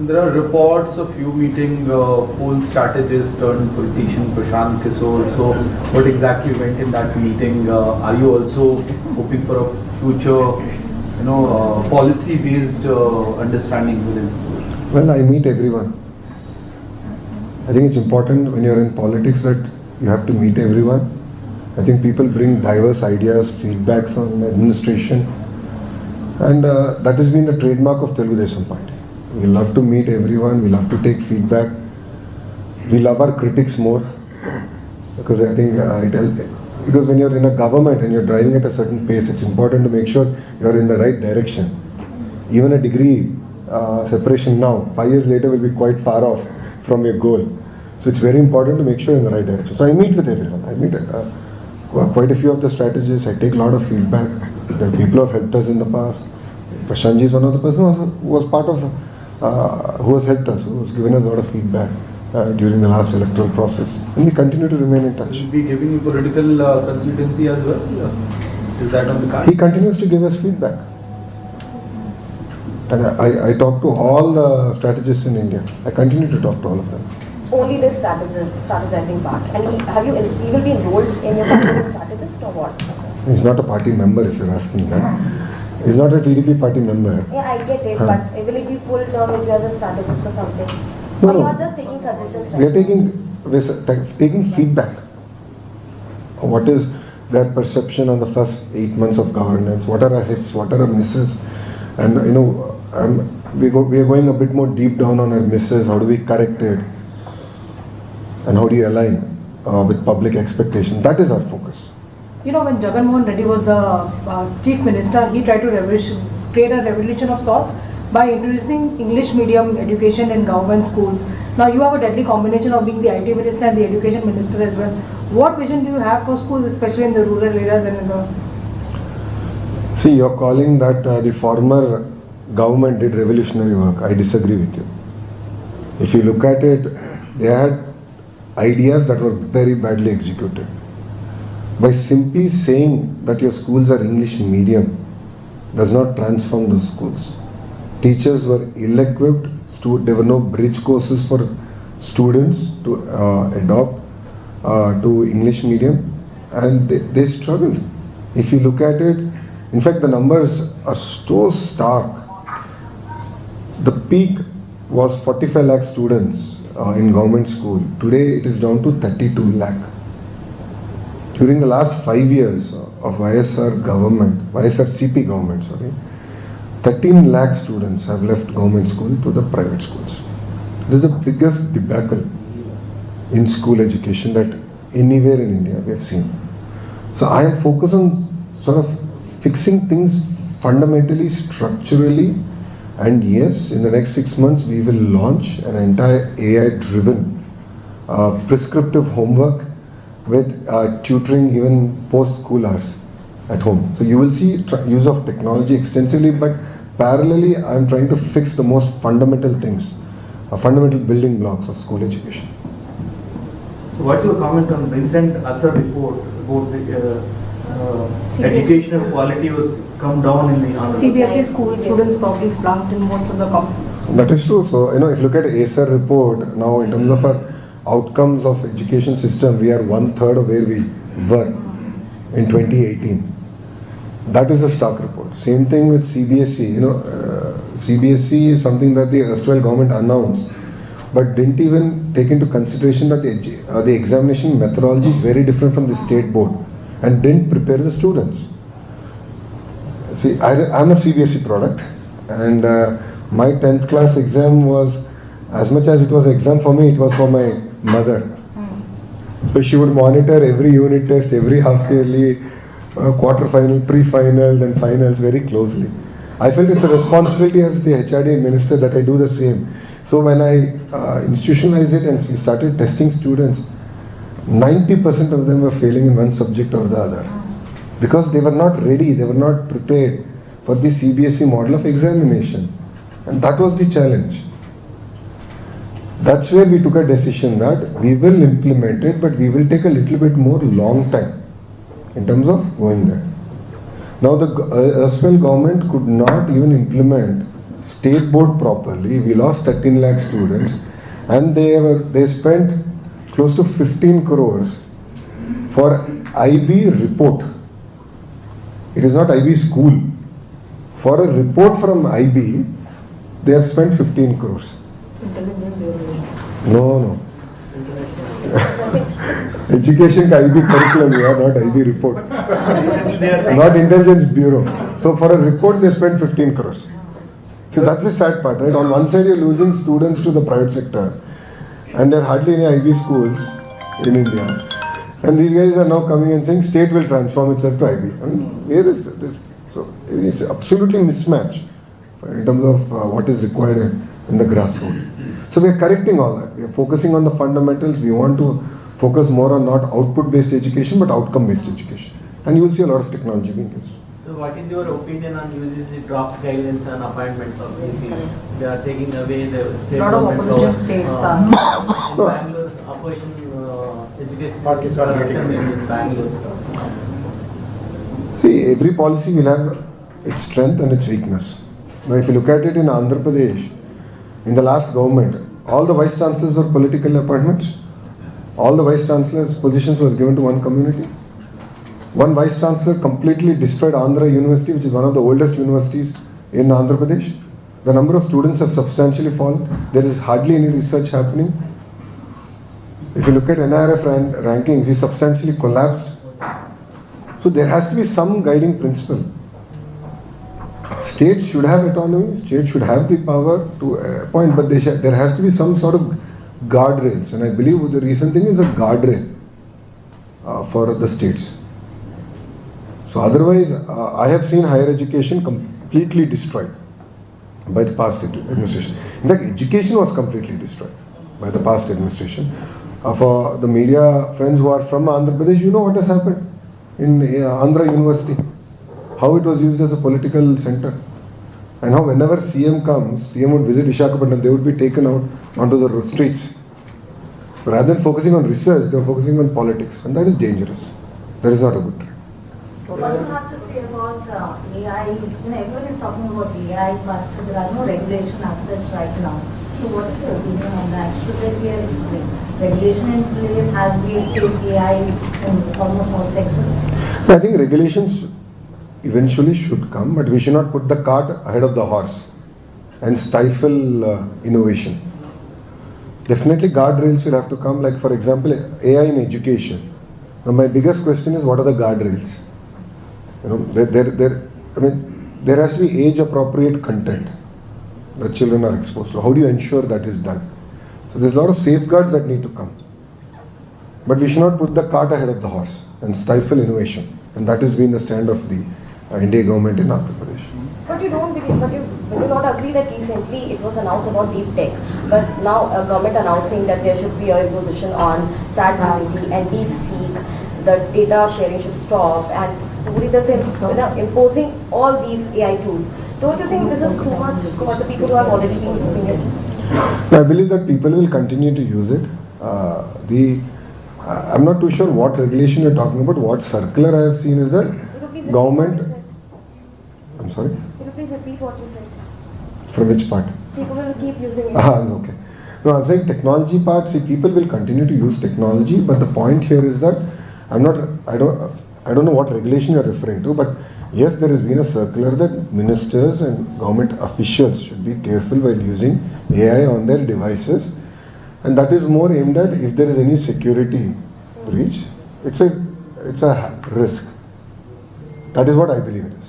There are reports of you meeting poll strategist turned politician Prashant Kishor. So, what exactly went in that meeting? Are you also hoping for a future, policy-based understanding with him? Well, I meet everyone. I think it's important when you're in politics that you have to meet everyone. I think people bring diverse ideas, feedbacks on administration, and that has been the trademark of Telugu Desam Party. We love to meet everyone, we love to take feedback. We love our critics more, because I think because when you're in a government and you're driving at a certain pace, it's important to make sure you're in the right direction. Even a degree separation now, 5 years later, will be quite far off from your goal. So it's very important to make sure you're in the right direction. So I meet with everyone. I meet quite a few of the strategists. I take a lot of feedback. There are people who have helped us in the past. Prashant is one of the person who was part of, who has helped us, who has given us a lot of feedback during the last electoral process. And we continue to remain in touch. Will he be giving you political consultancy as well? Is that on the card? He continues to give us feedback. And I talk to all the strategists in India. I continue to talk to all of them. Only this strategizing part. And he will be enrolled in your party as strategist or what? He's not a party member, if you're asking that. He's not a TDP party member. Yeah, I get it, but will it be full term if you are the strategist or something? No, or no. you are just taking suggestions? We are taking feedback. What is their perception on the first 8 months of governance? What are our hits? What are our misses? And we are going a bit more deep down on our misses. How do we correct it? And how do you align with public expectation? That is our focus. When Jagan Mohan Reddy was the chief minister, he tried to create a revolution of sorts by introducing English medium education in government schools. Now you have a deadly combination of being the IT minister and the education minister as well. What vision do you have for schools, especially in the rural areas and in the... See, you're calling that the former government did revolutionary work. I disagree with you. If you look at it, they had ideas that were very badly executed. By simply saying that your schools are English medium does not transform those schools. Teachers were ill-equipped, there were no bridge courses for students to adopt to English medium, and they struggled. If you look at it, in fact the numbers are so stark. The peak was 45 lakh students in government school. Today it is down to 32 lakh. During the last 5 years of YSR CP government, 13 lakh students have left government school to the private schools. This is the biggest debacle in school education that anywhere in India we have seen. So I am focused on sort of fixing things fundamentally, structurally, and yes, in the next 6 months we will launch an entire AI-driven prescriptive homework with tutoring even post-school hours at home. So you will see use of technology extensively, but parallelly I am trying to fix the most fundamental things, fundamental building blocks of school education. So what's your comment on the recent Avasra report about the educational quality was come down in the CBSE school students probably flunked in most of the competitions. That is true. So if you look at Avasra report now, in terms of our outcomes of education system, we are 1/3 of where we were in 2018. That is a stark report. Same thing with CBSE. CBSE is something that the erstwhile government announced, but didn't even take into consideration that the examination methodology is very different from the state board, and didn't prepare the students. See, I'm a CBSE product, and my 10th class exam was, as much as it was an exam for me, it was for my mother. So she would monitor every unit test, every half yearly, quarter-final, pre-final, then finals very closely. I felt it's a responsibility as the HRD minister that I do the same. So when I institutionalized it and we started testing students, 90% of them were failing in one subject or the other, because they were not ready, they were not prepared for the CBSE model of examination. And that was the challenge. That's where we took a decision that we will implement it, but we will take a little bit more long time in terms of going there. Now the erstwhile government could not even implement state board properly, we lost 13 lakh students, and they spent close to 15 crores for IB report. It is not IB school. For a report from IB, they have spent 15 crores. No. Education ka IB curriculum, yeah, not IB report. Not Intelligence Bureau. So for a report, they spent 15 crores. So that's the sad part, right? On one side, you're losing students to the private sector, and there are hardly any IB schools in India. And these guys are now coming and saying state will transform itself to IB. I mean, where is this? So it's absolutely mismatch in terms of what is required in the grassroots. So we are correcting all that. We are focusing on the fundamentals. We want to focus more on not output-based education, but outcome-based education. And you will see a lot of technology being used. So what is your opinion on using the draft guidelines and appointments of VC? They are taking away the state Lot of government opposition powers. states In No. Bangalore, opposition education corruption in Bangalore. See, every policy will have its strength and its weakness. Now, if you look at it in Andhra Pradesh, in the last government, all the vice chancellors were political appointments. All the vice chancellors' positions were given to one community. One vice chancellor completely destroyed Andhra University, which is one of the oldest universities in Andhra Pradesh. The number of students have substantially fallen. There is hardly any research happening. If you look at NIRF rankings, we substantially collapsed. So there has to be some guiding principle. States should have autonomy, states should have the power to appoint, but there has to be some sort of guardrails. And I believe the recent thing is a guardrail for the states. So otherwise, I have seen higher education completely destroyed by the past administration. In fact, education was completely destroyed by the past administration. For the media friends who are from Andhra Pradesh, you know what has happened in Andhra University, how it was used as a political center, and how whenever CM comes, CM would visit Visakhapatnam, they would be taken out onto the streets. Rather than focusing on research, they are focusing on politics, and that is dangerous. That is not a good trend. What do you have to say about AI? Everyone is talking about AI, but there are no regulation as such right now. So what is your opinion on that? Should there be a regulation in place as we take AI in almost all sectors? I think regulations eventually should come, but we should not put the cart ahead of the horse and stifle innovation. Definitely guardrails will have to come, like for example, AI in education. Now my biggest question is, what are the guardrails? There has to be age-appropriate content that children are exposed to. How do you ensure that is done? So there's a lot of safeguards that need to come. But we should not put the cart ahead of the horse and stifle innovation. And that has been the stand of the India government in Andhra Pradesh. But you don't believe, but you do not agree that recently it was announced about deep tech, but now a government announcing that there should be a imposition on ChatGPT and DeepSeek, the data sharing should stop, and imposing all these AI tools. Don't you think this is too much for the people who have already been using it? I believe that people will continue to use it. I'm not too sure what regulation you're talking about. What circular I have seen is that government. I'm sorry? Can you please repeat what you said? From which part? People will keep using it. Okay. No, I'm saying technology part. See, people will continue to use technology, but the point here is that I don't know what regulation you're referring to, but yes, there has been a circular that ministers and government officials should be careful while using AI on their devices, and that is more aimed at if there is any security breach. It's a risk. That is what I believe in.